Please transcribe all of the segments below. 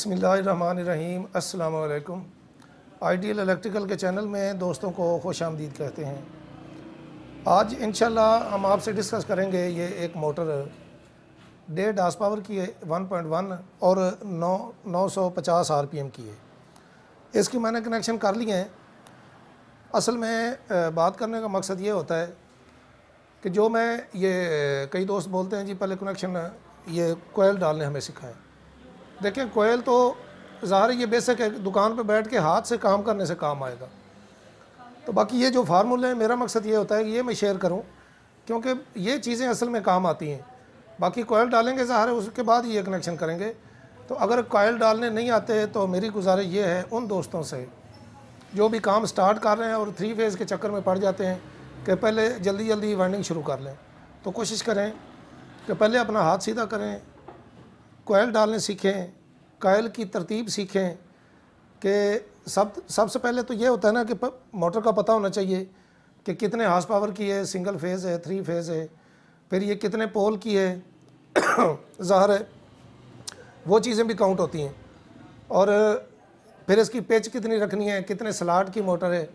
बिस्मिल्लाहिर्रहमानिर्रहीम अस्सलाम वालेकुम। आइडियल इलेक्ट्रिकल के चैनल में दोस्तों को खुश आमदीद कहते हैं। आज इंशाल्लाह हम आपसे डिस्कस करेंगे ये एक मोटर 1.5 हार्स पावर की है, 1.1 और 950 RPM की है। इसकी मैंने कनेक्शन कर लिए हैं। असल में बात करने का मकसद ये होता है कि जो मैं ये कई दोस्त बोलते हैं जी पहले कनेक्शन ये कोयल डालने हमें सिखाएं। देखिए कोयल तो ज़ाहिर ये बेसिक है, दुकान पे बैठ के हाथ से काम करने से काम आएगा। तो बाकी ये जो फार्मूले हैं, मेरा मकसद ये होता है कि ये मैं शेयर करूं क्योंकि ये चीज़ें असल में काम आती हैं। बाकी कोयल डालेंगे ज़ाहिर उसके बाद ये कनेक्शन करेंगे। तो अगर कोयल डालने नहीं आते तो मेरी गुजारिश ये है उन दोस्तों से जो भी काम स्टार्ट कर रहे हैं और 3 फेज़ के चक्कर में पड़ जाते हैं कि पहले जल्दी जल्दी वाइंडिंग शुरू कर लें, तो कोशिश करें कि पहले अपना हाथ सीधा करें, कोयल डालने सीखें, कोयल की तरतीब सीखें। कि सबसे पहले तो ये होता है ना कि मोटर का पता होना चाहिए कि कितने हार्स पावर की है, सिंगल फेज़ है, 3 फेज़ है, फिर ये कितने पोल की है ज़ाहिर है वो चीज़ें भी काउंट होती हैं। और फिर इसकी पिच कितनी रखनी है, कितने स्लॉट की मोटर है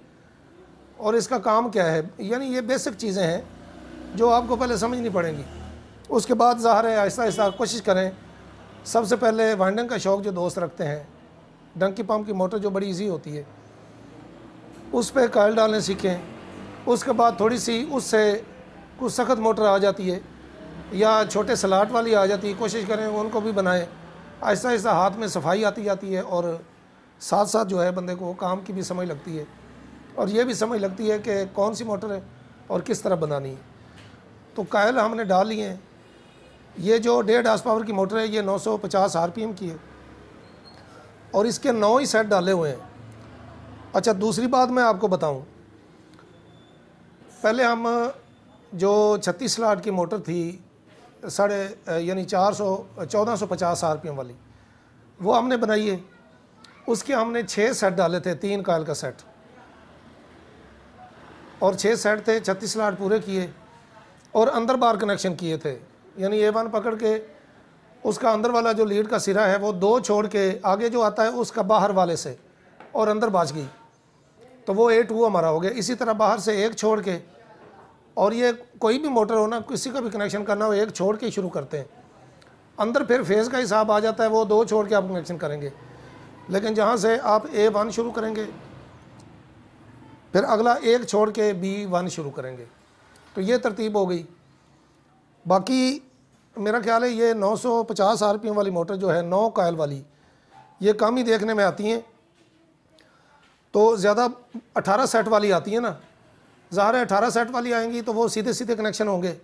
और इसका काम क्या है, यानी ये बेसिक चीज़ें हैं जो आपको पहले समझनी पड़ेंगी। उसके बाद ज़ाहिर है आहिस्ता आहिस्ता कोशिश करें। सबसे पहले वाइंडिंग का शौक़ जो दोस्त रखते हैं, डंकी पंप की मोटर जो बड़ी इजी होती है उस पर कोयल डालने सीखें। उसके बाद थोड़ी सी उससे कुछ सख्त मोटर आ जाती है या छोटे स्लॉट वाली आ जाती है, कोशिश करें उनको भी बनाएं। आहिस्ता आहिस्ता हाथ में सफाई आती जाती है और साथ साथ जो है बंदे को काम की भी समझ लगती है और ये भी समझ लगती है कि कौन सी मोटर है और किस तरह बनानी है। तो कोयल हमने डाल लिए हैं। ये जो 1.5 हार्स पावर की मोटर है ये 950 RPM की है और इसके 9 ही सेट डाले हुए हैं। अच्छा, दूसरी बात मैं आपको बताऊं, पहले हम जो 36 स्लॉट की मोटर थी यानी 1450 RPM वाली वो हमने बनाई है। उसके हमने 6 सेट डाले थे, 3 कोयल का सेट और 6 सेट थे, 36 स्लॉट पूरे किए और अंदर बार कनेक्शन किए थे। यानी A1 पकड़ के उसका अंदर वाला जो लीड का सिरा है वो 2 छोड़ के आगे जो आता है उसका बाहर वाले से और अंदर बाज गई तो वो A2 हमारा हो गया। इसी तरह बाहर से एक छोड़ के, और ये कोई भी मोटर हो ना, किसी का भी कनेक्शन करना हो एक छोड़ के शुरू करते हैं। अंदर फिर फेज़ का हिसाब आ जाता है, वो 2 छोड़ के आप कनेक्शन करेंगे। लेकिन जहाँ से आप A1 शुरू करेंगे फिर अगला एक छोड़ के B1 शुरू करेंगे, तो ये तरतीब हो गई। बाकी मेरा ख्याल है ये 950 RPM वाली मोटर जो है 9 कोयल वाली, ये कम ही देखने में आती हैं। तो ज़्यादा 18 सेट वाली आती है ना, ज़ाहिर है 18 सेट वाली आएंगी तो वो सीधे सीधे कनेक्शन होंगे।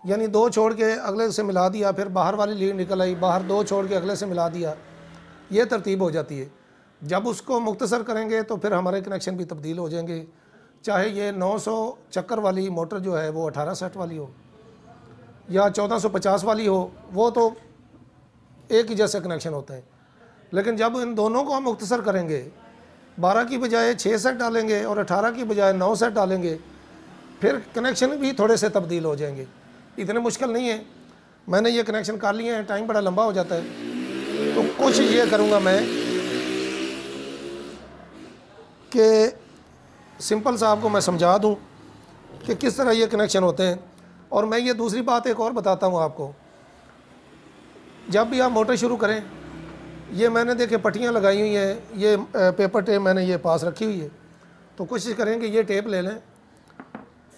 यानी 2 छोड़ के अगले से मिला दिया, फिर बाहर वाली लीड निकल आई, बाहर 2 छोड़ के अगले से मिला दिया, ये तरतीब हो जाती है। जब उसको मुख्तसर करेंगे तो फिर हमारे कनेक्शन भी तब्दील हो जाएंगे। चाहे ये 900 चक्कर वाली मोटर जो है वो 18 सेट वाली हो या 1450 वाली हो, वो तो एक ही जैसे कनेक्शन होते हैं। लेकिन जब इन दोनों को हम मुख्तसर करेंगे, 12 की बजाय 6 सेट डालेंगे और 18 की बजाय 9 सेट डालेंगे, फिर कनेक्शन भी थोड़े से तब्दील हो जाएंगे। इतने मुश्किल नहीं है, मैंने ये कनेक्शन कर लिए हैं, टाइम बड़ा लंबा हो जाता है। तो कोशिश ये करूँगा मैं कि सिंपल सा आपको मैं समझा दूँ कि किस तरह ये कनेक्शन होते हैं। और मैं ये दूसरी बात एक और बताता हूँ आपको, जब भी आप मोटर शुरू करें, ये मैंने देखे पट्टियाँ लगाई हुई हैं, ये पेपर टेप मैंने ये पास रखी हुई है, तो कोशिश करें कि ये टेप ले लें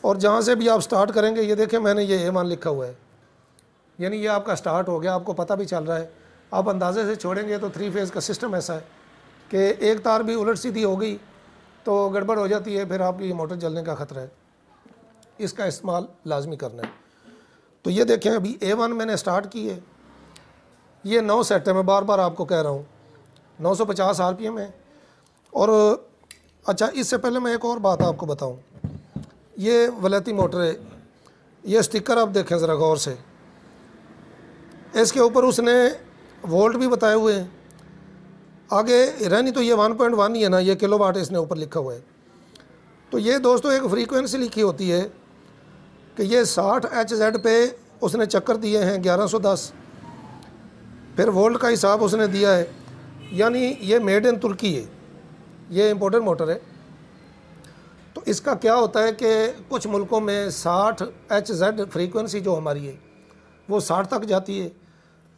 और जहाँ से भी आप स्टार्ट करेंगे ये देखें मैंने ये A1 लिखा हुआ है, यानी ये आपका स्टार्ट हो गया, आपको पता भी चल रहा है। आप अंदाजे से छोड़ेंगे तो 3 फेज़ का सिस्टम ऐसा है कि एक तार भी उलट सीधी हो गई तो गड़बड़ हो जाती है, फिर आपकी मोटर जलने का ख़तरा है। इसका इस्तेमाल लाजमी करना है। तो ये देखें अभी A1 मैंने स्टार्ट की है, ये 9 सेट है, मैं बार बार आपको कह रहा हूँ 950 RPM है। और अच्छा, इससे पहले मैं एक और बात आपको बताऊँ, ये वलैती मोटर है, ये स्टिकर आप देखें ज़रा गौर से, इसके ऊपर उसने वोल्ट भी बताए हुए हैं। आगे रहनी तो ये 1.1 ही है ना, ये किलोवाट इसने ऊपर लिखा हुआ है। तो ये दोस्तों एक फ्रीक्वेंसी लिखी होती है कि ये 60 HZ पे उसने चक्कर दिए हैं 1110, फिर वोल्ट का हिसाब उसने दिया है। यानी ये मेड इन तुर्की है, ये इम्पोर्टेड मोटर है। तो इसका क्या होता है कि कुछ मुल्कों में 60 HZ फ्रीक्वेंसी जो हमारी है वो 60 तक जाती है।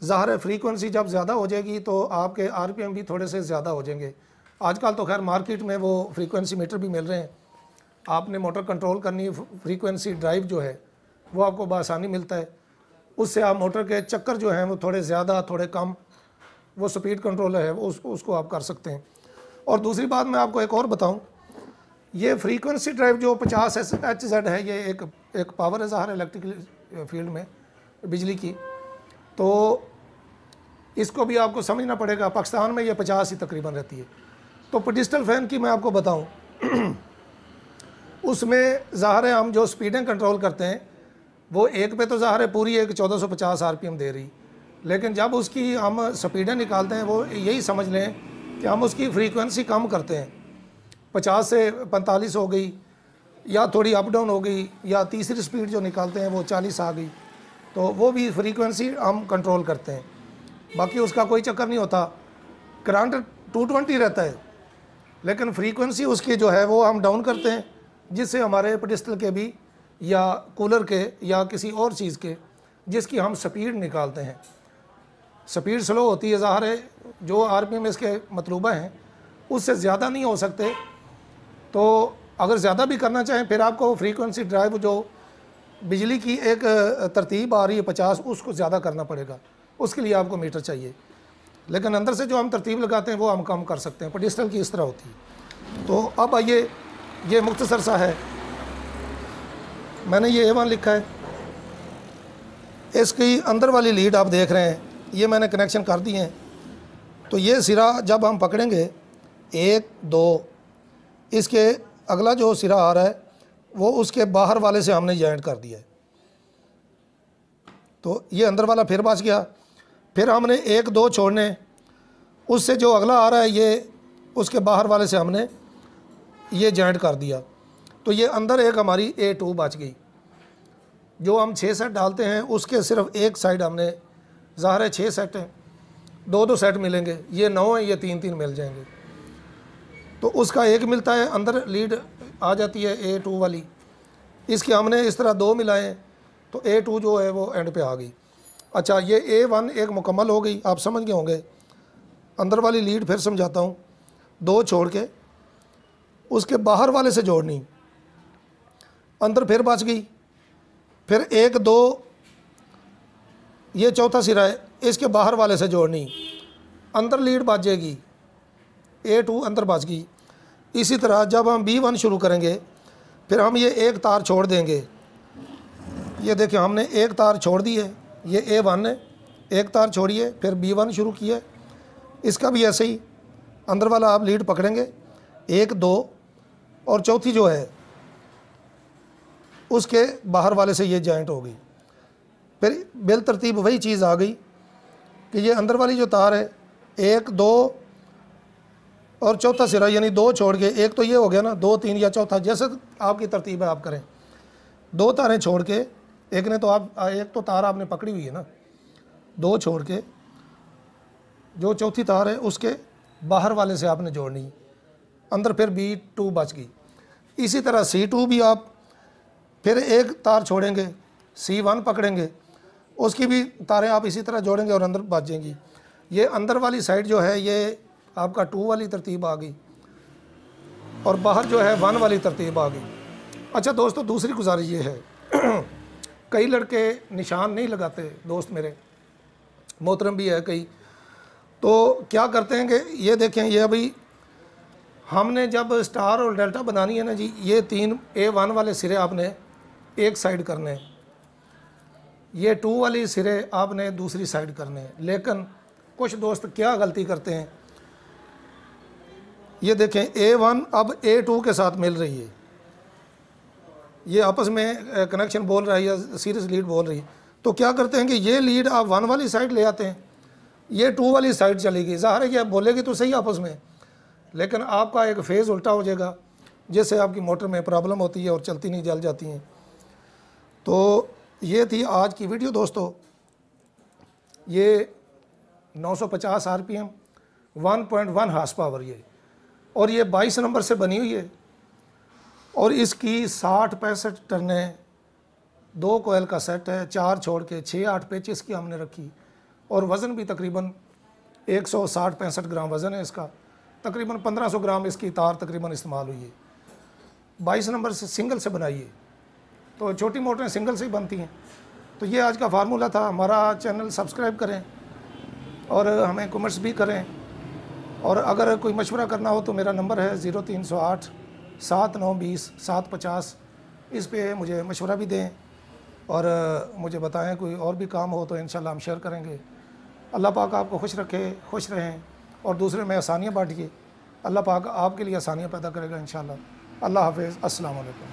ज़ाहिर है फ्रीक्वेंसी जब ज़्यादा हो जाएगी तो आपके RPM भी थोड़े से ज़्यादा हो जाएंगे। आजकल तो खैर मार्केट में वो फ्रीक्वेंसी मीटर भी मिल रहे हैं, आपने मोटर कंट्रोल करनी, फ्रीक्वेंसी ड्राइव जो है वो आपको बआसानी मिलता है, उससे आप मोटर के चक्कर जो हैं वो थोड़े ज़्यादा थोड़े कम, वो स्पीड कंट्रोलर है वो उसको आप कर सकते हैं। और दूसरी बात मैं आपको एक और बताऊं, ये फ्रीक्वेंसी ड्राइव जो 50 HZ है, ये एक पावर है ज़ाहिर इलेक्ट्रिकल फील्ड में बिजली की, तो इसको भी आपको समझना पड़ेगा। पाकिस्तान में ये 50 ही तकरीबन रहती है। तो पेडिस्टल फैन की मैं आपको बताऊं उसमें ज़ाहिर है हम जो स्पीडें कंट्रोल करते हैं वो एक पे तो ज़ाहिर है पूरी एक 1450 RPM दे रही, लेकिन जब उसकी हम स्पीडें निकालते हैं वो यही समझ लें कि हम उसकी फ्रीक्वेंसी कम करते हैं, 50 से 45 हो गई या थोड़ी अप डाउन हो गई, या तीसरी स्पीड जो निकालते हैं वो 40 आ गई, तो वो भी फ्रीक्वेंसी हम कंट्रोल करते हैं। बाकी उसका कोई चक्कर नहीं होता। करंट 220 रहता है लेकिन फ्रीक्वेंसी उसकी जो है वो हम डाउन करते हैं, जिससे हमारे पेडिस्टल के भी या कूलर के या किसी और चीज़ के जिसकी हम स्पीड निकालते हैं, स्पीड स्लो होती है। ज़ाहिर है जो RPM इसके मतलूबा हैं उससे ज़्यादा नहीं हो सकते, तो अगर ज़्यादा भी करना चाहें फिर आपको फ्रीक्वेंसी ड्राइव जो बिजली की एक तरतीब आ रही है 50, उसको ज़्यादा करना पड़ेगा, उसके लिए आपको मीटर चाहिए। लेकिन अंदर से जो हम तरतीब लगाते हैं वो हम कम कर सकते हैं। पेडिस्टल की इस तरह होती है। तो अब आइए, ये मुख्तसर सा है, मैंने ये A1 लिखा है, इसकी अंदर वाली लीड आप देख रहे हैं, ये मैंने कनेक्शन कर दिए हैं। तो ये सिरा जब हम पकड़ेंगे 1 2, इसके अगला जो सिरा आ रहा है वो उसके बाहर वाले से हमने जॉइंट कर दिया है, तो ये अंदर वाला फिर बच गया। फिर हमने 1 2 छोड़ने, उससे जो अगला आ रहा है ये उसके बाहर वाले से हमने ये जॉइंट कर दिया, तो ये अंदर एक हमारी A2 बच गई। जो हम 6 सेट डालते हैं उसके सिर्फ एक साइड हमने, ज़ाहिर है 6 सेट हैं, 2 सेट मिलेंगे, ये 9 है, ये 3 मिल जाएंगे, तो उसका एक मिलता है, अंदर लीड आ जाती है A2 वाली। इसके हमने इस तरह 2 मिलाएं तो A2 जो है वो एंड पे आ गई। अच्छा, ये A1 एक मुकम्मल हो गई, आप समझ गए होंगे। अंदर वाली लीड फिर समझाता हूँ, 2 छोड़ के उसके बाहर वाले से जोड़नी, अंदर फिर बच गई। फिर 1 2, ये चौथा सिरा है, इसके बाहर वाले से जोड़नी, अंदर लीड बच जाएगी, A2 अंदर बच गई। इसी तरह जब हम B1 शुरू करेंगे फिर हम ये एक तार छोड़ देंगे, ये देखिए हमने एक तार छोड़ दी है, ये A1 है, एक तार छोड़िए, फिर B1 शुरू किया, इसका भी ऐसे ही अंदर वाला आप लीड पकड़ेंगे 1 2, और चौथी जो है उसके बाहर वाले से ये जॉइंट हो गई। फिर बिल तरतीब वही चीज़ आ गई कि ये अंदर वाली जो तार है 1 2 और चौथा सिरा, यानी 2 छोड़ के, एक तो ये हो गया ना, 2 3 या चौथा, जैसे आपकी तरतीब है आप करें। 2 तारें छोड़ के, एक ने तो आप एक तो तार आपने पकड़ी हुई है ना, 2 छोड़ के जो चौथी तार है उसके बाहर वाले से आपने जोड़नी, अंदर फिर B2 बच गई। इसी तरह C2 भी आप फिर एक तार छोड़ेंगे, C1 पकड़ेंगे, उसकी भी तारें आप इसी तरह जोड़ेंगे और अंदर बच जाएंगी। ये अंदर वाली साइड जो है ये आपका 2 वाली तरतीब आ गई, और बाहर जो है 1 वाली तरतीब आ गई। अच्छा दोस्तों, दूसरी गुजारिश ये है कई लड़के निशान नहीं लगाते, दोस्त मेरे मोहतरम भी है कई, तो क्या करते हैं कि ये देखें, ये अभी हमने जब स्टार और डेल्टा बनानी है ना जी, ये 3 A1 वाले सिरे आपने एक साइड करने हैं, ये 2 वाली सिरे आपने दूसरी साइड करने हैं। लेकिन कुछ दोस्त क्या गलती करते हैं, ये देखें A1 अब A2 के साथ मिल रही है, ये आपस में कनेक्शन बोल रहा है या सीरीज लीड बोल रही है, तो क्या करते हैं कि ये लीड आप 1 वाली साइड ले आते हैं, ये 2 वाली साइड चली गई। ज़ाहिर है कि आप बोलेगी तो सही आपस में, लेकिन आपका एक फेज़ उल्टा हो जाएगा, जिससे आपकी मोटर में प्रॉब्लम होती है और चलती नहीं, जल जाती हैं। तो ये थी आज की वीडियो दोस्तों, ये 950 RPM 1.1 हार्स पावर ये, और ये 22 नंबर से बनी हुई है, और इसकी 60-65 टर्ने, 2 कोयल का सेट है, 4 छोड़ के 6-8 पेचेस की हमने रखी, और वज़न भी तकरीबन 160-65 ग्राम वज़न है इसका। तकरीबन 1500 ग्राम इसकी तार तकरीबन इस्तेमाल हुई है। 22 नंबर से सिंगल से बनाई है, तो छोटी मोटरें सिंगल से ही बनती हैं। तो ये आज का फार्मूला था। हमारा चैनल सब्सक्राइब करें और हमें कमेंट्स भी करें, और अगर कोई मशवरा करना हो तो मेरा नंबर है 0308 7920 750। इस पे मुझे मशवरा भी दें और मुझे बताएं कोई और भी काम हो तो इंशाल्लाह हम शेयर करेंगे। अल्लाह पाक आपको खुश रखे, खुश रहें, और दूसरे में आसानियाँ बांटिए। अल्लाह पाक आपके लिए आसानियाँ पैदा करेगा इंशाल्लाह। अल्लाह हाफ़िज़। अस्सलाम वालेकुम।